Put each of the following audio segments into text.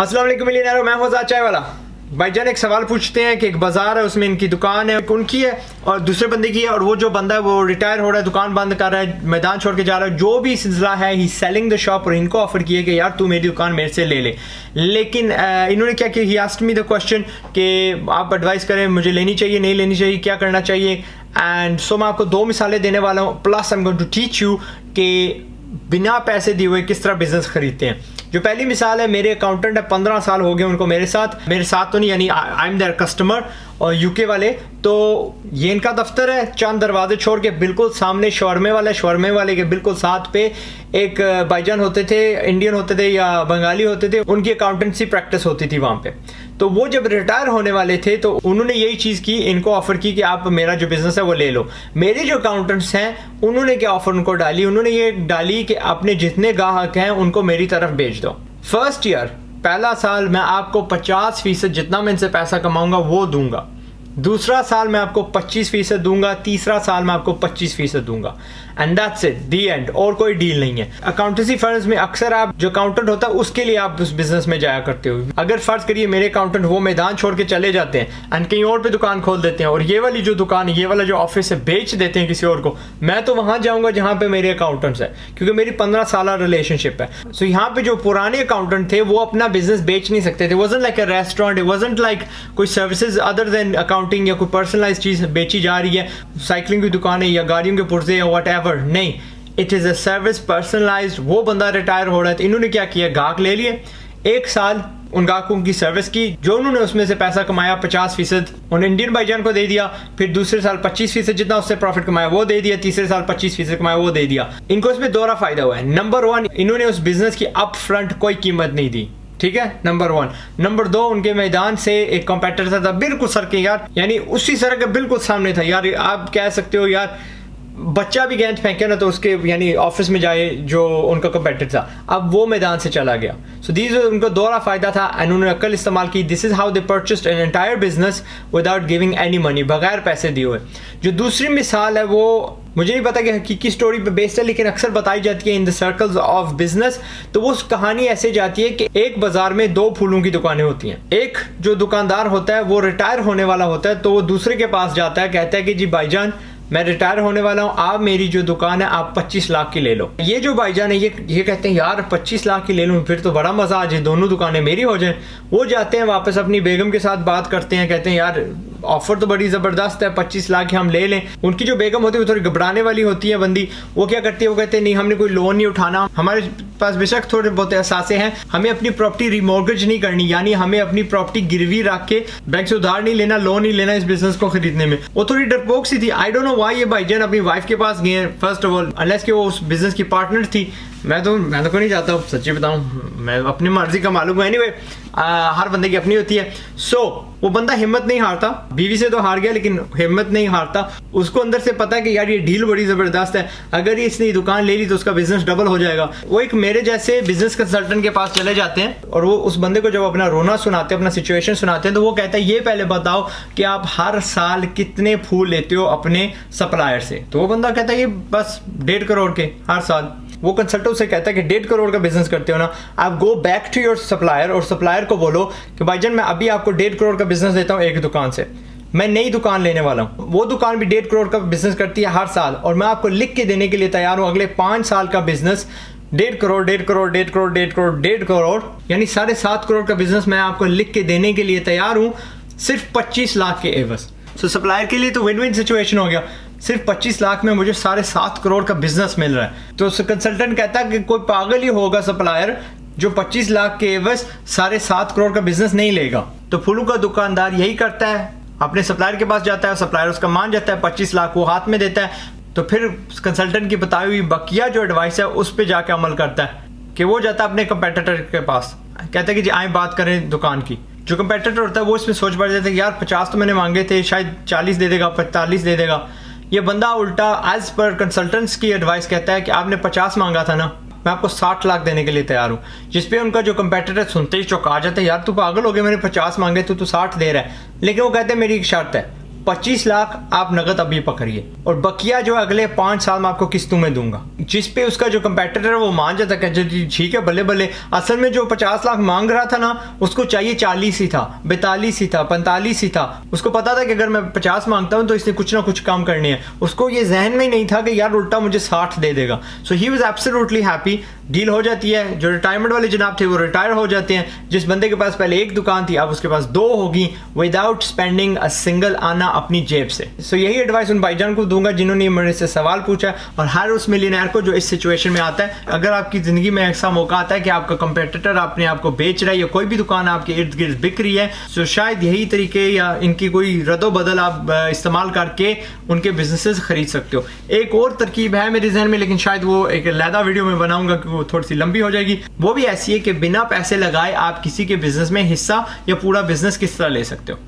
अस्सलाम वालेकुम मिलियनेयर, मैं हूं चाय वाला। भाईजान एक सवाल पूछते हैं कि एक बाजार है, उसमें इनकी दुकान है, उनकी है और दूसरे बंदे की है, और वो जो बंदा है वो रिटायर हो रहा है, दुकान बंद कर रहा है, मैदान छोड़ के जा रहा है, जो भी सिलसिला है, ही सेलिंग द शॉप, और इनको ऑफर किया कि यार तू मेरी दुकान मेरे से ले ले। लेकिन इन्होंने क्या किया, he asked me the question कि आप एडवाइस करें, मुझे लेनी चाहिए नहीं लेनी चाहिए, क्या करना चाहिए। एंड सो मैं आपको दो मिसालें देने वाला हूँ, plus I am going to teach you कि बिना पैसे दिए हुए किस तरह बिजनेस खरीदते हैं। जो पहली मिसाल है, मेरे अकाउंटेंट है, 15 साल हो गए उनको मेरे साथ तो नहीं, यानी आई एम देयर कस्टमर, और यूके वाले। तो ये इनका दफ्तर है, चंद दरवाजे छोड़ के बिल्कुल सामने शवरमे वाले के बिल्कुल साथ पे एक भाईजान होते थे, इंडियन होते थे या बंगाली होते थे, उनकी अकाउंटेंसी प्रैक्टिस होती थी वहाँ पे। तो वो जब रिटायर होने वाले थे तो उन्होंने यही चीज़ की, इनको ऑफर की कि आप मेरा जो बिजनेस है वो ले लो। मेरे जो अकाउंटेंट्स हैं उन्होंने क्या ऑफर उनको डाली, उन्होंने ये डाली कि अपने जितने ग्राहक हैं उनको मेरी तरफ भेज दो। फर्स्ट ईयर, पहला साल मैं आपको 50% जितना मैं इनसे पैसा कमाऊंगा वो दूंगा, दूसरा साल मैं आपको 25% दूंगा, तीसरा साल मैं आपको 25% दूंगा, and that's it, the and. और कोई डील नहीं है। अकाउंटेंसी फर्म्स में अक्सर आप जो अकाउंटेंट होता है उसके लिए आप उस बिजनेस में जाया करते हो। अगर फर्ज करिए मेरे अकाउंटेंट वो मैदान छोड़ के चले जाते हैं एंड कहीं और पे दुकान खोल देते हैं, और ये वाली जो दुकान, ये वाला जो ऑफिस है बेच देते हैं किसी और को, मैं तो वहां जाऊंगा जहां पे मेरे अकाउंटेंट्स है, क्योंकि मेरी 15 साल रिलेशनशिप है। सो यहाँ पे जो पुराने अकाउंटेंट थे वो अपना बिजनेस बेच नहीं सकते थे। Wasn't like a restaurant, it wasn't like कोई सर्विसेज अदर देन अकाउंटिंग या कोई पर्सनलाइज चीज बेची जा रही है, साइकिलिंग की दुकान है या गाड़ियों के पुर्जे या वट एवर, नहीं, it is a service personalised. वो बंदा रिटायर हो रहा है तो इन्होंने क्या किया, गाहक ले लिए, एक साल उन ग्राहकों की सर्विस की, जो उन्होंने उसमें से पैसा कमाया 50% उन इंडियन भाईजान को दे दिया, फिर दूसरे साल 25% जितना उससे प्रॉफिट कमाया वो दे दिया, तीसरे साल 25% कमाया वो दे दिया। इनको इसमें दोहरा फायदा हुआ है। नंबर 1, इन्होंने उस बिजनेस की अप फ्रंट कोई कीमत नहीं दी, ठीक है, नंबर 1। नंबर 2, उनके मैदान से एक कंपेटिटर था बिल्कुल सर के, यार यानी उसी सर के बिल्कुल सामने था। यार आप कह सकते हो यार बच्चा भी गेंद फेंके ना तो उसके यानी ऑफिस में जाए जो उनका कंपेटिटर था, अब वो मैदान से चला गया। सो दीज उनको दोहरा फायदा था एंड उन्होंने अक्ल इस्तेमाल की। This is how they purchased an entire business without giving any money, बगैर पैसे दिए हुए। जो दूसरी मिसाल है वो मुझे नहीं पता कि हकीकी स्टोरी पे बेस्ड है, लेकिन अक्सर बताई जाती है in the circles of business. तो वो कहानी ऐसे जाती है कि एक बाजार में 2 फूलों की दुकानें होती हैं। एक जो दुकानदार होता है वो रिटायर होने वाला होता है, तो वो दूसरे के पास जाता है, कहता है कि जी भाईजान मैं रिटायर होने वाला हूं, आप मेरी जो दुकान है आप 25 लाख की ले लो। ये जो भाईजान है ये कहते हैं यार 25 लाख की ले लूं, फिर तो बड़ा मजा आ जाए, दोनों दुकानें मेरी हो जाएं। वो जाते हैं वापस अपनी बेगम के साथ बात करते हैं, कहते हैं यार ऑफर तो बड़ी जबरदस्त है, 25 लाख की हम ले लें। उनकी जो बेगम होती है वो थोड़ी घबराने वाली होती है बंदी, वो क्या करती है, वो कहते हैं नहीं हमने कोई लोन नहीं उठाना, हमारे पास बेशक थोड़े बहुत एहसासे हैं, हमें अपनी प्रॉपर्टी रिमॉर्गेज नहीं करनी, यानी हमें अपनी प्रॉपर्टी गिरवी रख के बैंक से उधार नहीं लेना, लोन नहीं लेना इस बिजनेस को खरीदने में। वो थोड़ी डरपोक सी थी। आई डोंट नो व्हाई ये भाईजान अपनी वाइफ के पास गए फर्स्ट ऑफ ऑल, अनलेस कि वो उस बिजनेस की पार्टनर थी। मैं तो कोई नहीं चाहता, सच्ची बताऊं, मैं अपनी मर्जी का मालूम हूं। एनीवे, हर बंदे की अपनी होती है। सो वो बंदा हिम्मत नहीं हारता, बीवी से तो हार गया लेकिन हिम्मत नहीं हारता। उसको अंदर से पता है कि यार ये डील बड़ी जबरदस्त है, अगर ये इसने दुकान ले ली तो उसका बिजनेस डबल हो जाएगा। वो एक मेरे जैसे बिजनेस कंसल्टेंट के पास चले जाते हैं और वो उस बंदे को जब अपना रोना सुनाते हैं, अपना सिचुएशन सुनाते हैं, तो वो कहता है ये पहले बताओ कि आप हर साल कितने फूल लेते हो अपने सप्लायर से। तो वो बंदा कहता है ये बस 1.5 करोड़ के हर साल। वो कंसल्टेंट से कहता है कि 1.5 करोड़ का बिजनेस करते हो ना, आप go back to your supplier और सप्लायर को बोलो कि भाईजान मैं अभी आपको 1.5 करोड़ का बिजनेस देता हूँ एक दुकान से, मैं नई दुकान लेने वाला हूँ। वो दुकान भी 1.5 करोड़ का बिजनेस करती है हर साल, और मैं आपको लिख के देने के लिए तैयार हूँ अगले 5 साल का बिजनेस 1.5 करोड़ 1.5 करोड़ 1.5 करोड़ 1.5 करोड़ 1.5 करोड़, यानी 7.5 करोड़ का बिजनेस मैं आपको लिख के देने के लिए तैयार हूँ, सिर्फ 25 लाख के एवज। सो सप्लायर के लिए तो विन विन सिचुएशन हो गया, सिर्फ 25 लाख में मुझे 7.5 करोड़ का बिजनेस मिल रहा है। तो कंसल्टेंट कहता है कि कोई पागल ही होगा सप्लायर जो 25 लाख के एवज 7.5 करोड़ का बिजनेस नहीं लेगा। तो फूलों का दुकानदार यही करता है, अपने सप्लायर के पास जाता है, सप्लायर उसका मान जाता है, 25 लाख वो हाथ में देता है। तो फिर कंसल्टेंट की बताई हुई बकिया जो एडवाइस है उस पर जाके अमल करता है कि वो जाता है अपने कंपेटिटर के पास, कहता है कि जी आए बात करें दुकान की। जो कंपेटिटर होता है वो इसमें सोच पड़ जाता है कि यार 50 तो मैंने मांगे थे, शायद 40 दे देगा, 45 दे देगा। ये बंदा उल्टा एज पर कंसल्टेंट्स की एडवाइस कहता है कि आपने 50 मांगा था ना, मैं आपको 60 लाख देने के लिए तैयार हूँ। जिसपे उनका जो कंपेटिटर सुनते ही चौंका जाता है, यार तू पागल हो गया, मैंने 50 मांगे तो तू 60 दे रहा है। लेकिन वो कहते हैं मेरी एक शर्त है, 25 लाख आप नगद अभी पकड़िए और बकिया जो अगले 5 साल में आपको किस्तों में दूंगा। जिस पे उसका जो कंपेटिटर है वो मान जाता है कि ठीक है बल्ले बल्ले, असल में जो 50 लाख मांग रहा था ना उसको चाहिए 40 ही था, 42 ही था, 45 ही था। उसको पता था कि अगर मैं 50 मांगता हूं तो इसने कुछ ना कुछ काम करने हैं। उसको ये जहन में ही नहीं था कि यार उल्टा मुझे 60 दे देगा। So he was absolutely happy. Deal हो जाती है। जो रिटायरमेंट वाले जनाब थे वो रिटायर हो जाते हैं। जिस बंदे के पास पहले एक दुकान थी अब उसके पास 2 होगी, विदाउट स्पेंडिंग अ सिंगल आना अपनी जेब से। सो यही एडवाइस उन भाईजान को दूंगा जिन्होंने मेरे से सवाल पूछा, और हर उस मिलियनेयर को जो इस सिचुएशन में आता है। अगर आपकी जिंदगी में ऐसा मौका आता है कि आपका कंपेटिटर अपने आप को बेच रहा है या कोई भी दुकान आपके इर्द गिर्द बिक रही है, तो शायद यही तरीके या इनकी कोई रद्दो बदल आप इस्तेमाल करके उनके बिजनेसेस खरीद सकते हो। एक और तरकीब है मेरे जहन में, लेकिन शायद वो एक अलग वीडियो में बनाऊंगा क्योंकि वो थोड़ी सी लंबी हो जाएगी। वो भी ऐसी है कि बिना पैसे लगाए आप किसी के बिजनेस में हिस्सा या पूरा बिजनेस किस तरह ले सकते हो।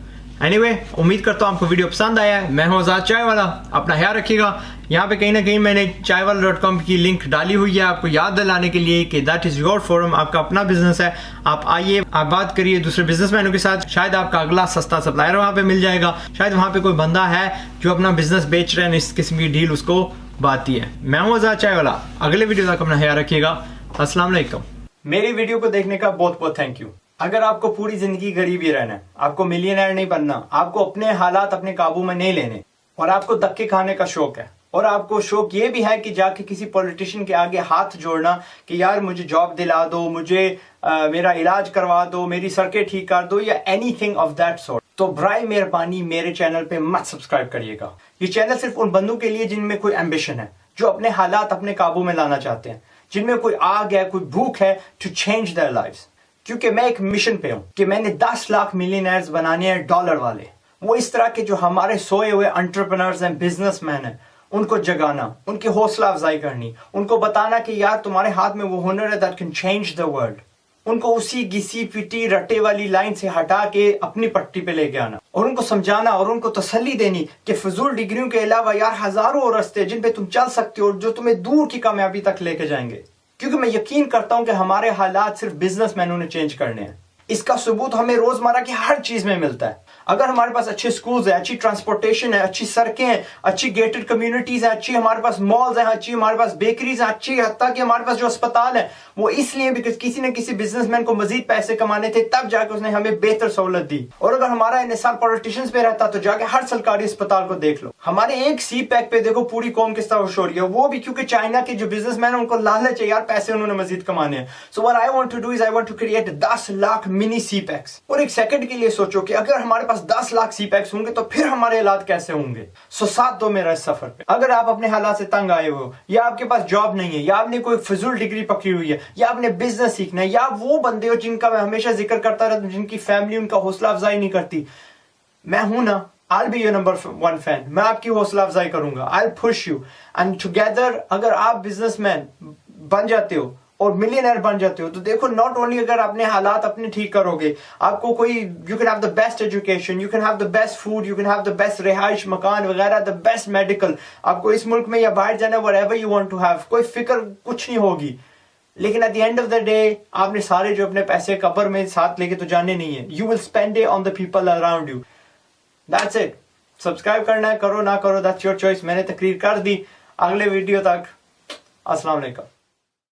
एनीवे, उम्मीद करता हूँ आपको वीडियो पसंद आया है। मैं हूँ आजाद चाय वाला, अपना ख्याल रखिएगा। यहाँ पे कहीं ना कहीं मैंने चायवाला.com की लिंक डाली हुई है आपको याद दिलाने के लिए कि दैट इज योर फोरम। आपका अपना बिजनेस है, आप आइए, आप बात करिए दूसरे बिजनेसमैनों के साथ। शायद आपका अगला सस्ता सप्लायर वहाँ पे मिल जाएगा। शायद वहाँ पे कोई बंदा है जो अपना बिजनेस बेच रहे हैं, इस किस्म की डील उसको बाती है। मैं हूँ आजाद चाय वाला। अगले वीडियो तक अपना ख्याल रखिएगा। अस्सलाम वालेकुम। मेरी वीडियो को देखने का बहुत बहुत थैंक यू। अगर आपको पूरी जिंदगी गरीब ही रहना है, आपको मिलियनर नहीं बनना, आपको अपने हालात अपने काबू में नहीं लेने, और आपको धक्के खाने का शौक है, और आपको शौक ये भी है कि जाके किसी पॉलिटिशियन के आगे हाथ जोड़ना कि यार मुझे जॉब दिला दो, मुझे मेरा इलाज करवा दो, मेरी सड़कें ठीक कर दो, या एनीथिंग ऑफ दैट सॉर्ट, तो बराए मेहरबानी मेरे चैनल पे मत सब्सक्राइब करिएगा। ये चैनल सिर्फ उन बंदों के लिए जिनमें कोई एम्बिशन है, जो अपने हालात अपने काबू में लाना चाहते हैं, जिनमें कोई आग है, कोई भूख है टू चेंज देयर लाइव्स। क्योंकि मैं एक मिशन पे हूं कि मैंने 10 लाख मिलियनर्स बनाने हैं, डॉलर वाले। वो इस तरह के जो हमारे सोए हुए एंटरप्रेन्योर्स हैं, बिजनेसमैन हैं, उनको जगाना, उनकी हौसला अफजाई करनी, उनको बताना कि यार तुम्हारे हाथ में वो हुनर है that can change the world. उनको उसी घिसी पिटी रट्टे वाली लाइन से हटा के अपनी पट्टी पे लेके आना, और उनको समझाना और उनको तसल्ली देनी कि फजूल डिग्रियों के अलावा यार हजारों रास्ते जिन पे तुम चल सकते हो, जो तुम्हें दूर की कामयाबी तक लेके जाएंगे। क्योंकि मैं यकीन करता हूं कि हमारे हालात सिर्फ बिजनेसमैनों ने चेंज करने हैं। इसका सबूत हमें रोजमर्रा की हर चीज में मिलता है। अगर हमारे पास अच्छे स्कूल्स है, अच्छी ट्रांसपोर्टेशन है, अच्छी सड़कें हैं, अच्छी गेटेड कम्युनिटीज है, अच्छी हमारे पास मॉल्स हैं, अच्छी हमारे पास बेकरीज हैं, अच्छी हत्ता कि हमारे पास जो अस्पताल है वो इसलिए बिकॉज किसी न किसी बिजनेसमैन को मजीद पैसे कमाने थे, तब जाके उसने हमें बेहतर सहूलत दी। और अगर हमारा इन्हिसार पॉलिटिशियंस पे रहता तो जाके हर सरकारी अस्पताल को देख लो। हमारे एक सी पैक पे देखो पूरी कौम किस तरह खुश हो रही है, वो भी क्योंकि चाइना के जो बिजनेसमैन है उनको लालच है यार, पैसे उन्होंने मजीद कमाने हैं। So what I want to do is I want to create 10 lakh mini C packs. और एक सेकंड के लिए सोचो कि अगर हमारे पास 10 लाख सी पैक्स होंगे तो फिर हमारे हालात कैसे होंगे। सो साथ दो मेरा इस सफर पे। अगर आप अपने हालात से तंग आए हो, या आपके पास जॉब नहीं है, या आपने कोई फजूल डिग्री पकड़ी हुई है, या आपने बिजनेस सीखना है, या वो बंदे हो जिनका मैं हमेशा जिक्र करता रहता हूं, जिनकी फैमिली उनका हौसला अफजाई नहीं करती, मैं हूं ना। I'll be your number 1 fan। मैं आपकी हौसला अफजाई करूंगा। I'll push you and together अगर आप बिजनेसमैन बन जाते हो और मिलियनर बन जाते हो तो देखो, नॉट ओनली अगर अपने हालात अपने ठीक करोगे, आपको कोई you can have the best education, you can have the best food, you can have the best रिहाइश मकान वगैरह, द बेस्ट मेडिकल, आपको इस मुल्क में या बाहर जाना, whatever you want to have, कोई फिक्र कुछ नहीं होगी। लेकिन at the end of the day आपने सारे जो अपने पैसे कब्र में साथ लेके तो जाने नहीं है। You will spend it on the people around you. That's it. Subscribe करना है, करो ना करो, दैट्स योर चॉइस। मैंने तकरीर कर दी। अगले वीडियो तक अस्सलाम वालेकुम।